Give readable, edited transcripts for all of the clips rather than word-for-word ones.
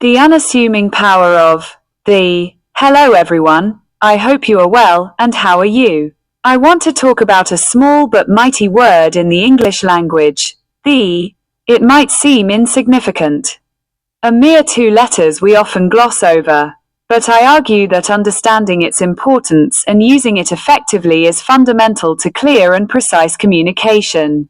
The unassuming power of the "Hello everyone, I hope you are well, and how are you?" I want to talk about a small but mighty word in the English language, the. It might seem insignificant. A mere 2 letters we often gloss over, but I argue that understanding its importance and using it effectively is fundamental to clear and precise communication.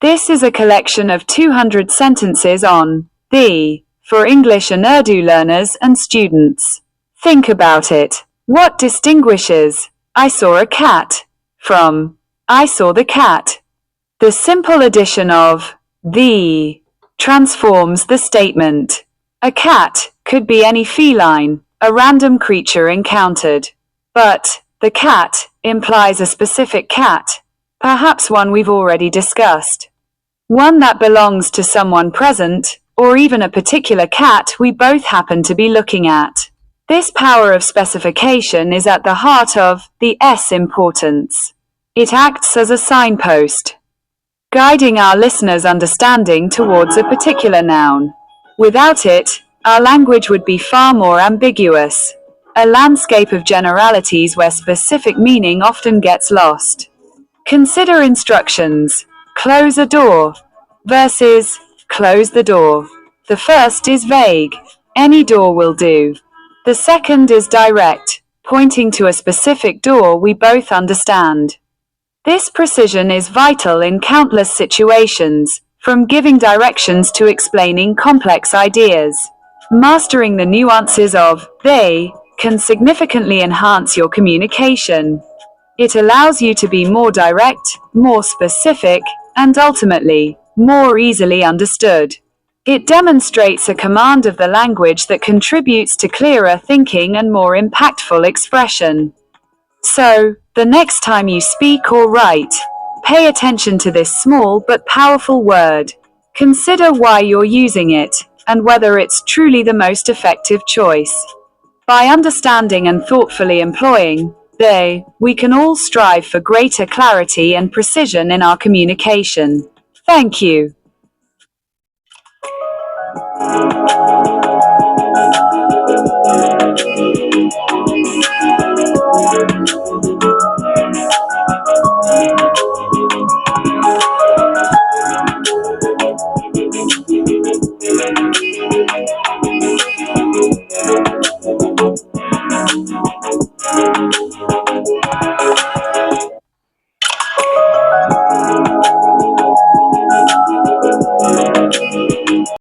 This is a collection of 200 sentences on the for English and Urdu learners and students. Think about it. What distinguishes "I saw a cat" from "I saw the cat"? The simple addition of the transforms the statement. A cat could be any feline, a random creature encountered. But the cat implies a specific cat, perhaps one we've already discussed. One that belongs to someone present, or even a particular cat we both happen to be looking at. This power of specification is at the heart of the S importance. It acts as a signpost, guiding our listeners' understanding towards a particular noun. Without it, our language would be far more ambiguous, a landscape of generalities where specific meaning often gets lost. Consider instructions: close a door versus close the door. The first is vague, any door will do. The second is direct, pointing to a specific door we both understand. This precision is vital in countless situations, from giving directions to explaining complex ideas. Mastering the nuances of they can significantly enhance your communication. It allows you to be more direct, more specific, and ultimately, more easily understood. It demonstrates a command of the language that contributes to clearer thinking and more impactful expression. So, the next time you speak or write, pay attention to this small but powerful word. Consider why you're using it, and whether it's truly the most effective choice. By understanding and thoughtfully employing they, we can all strive for greater clarity and precision in our communication. Thank you.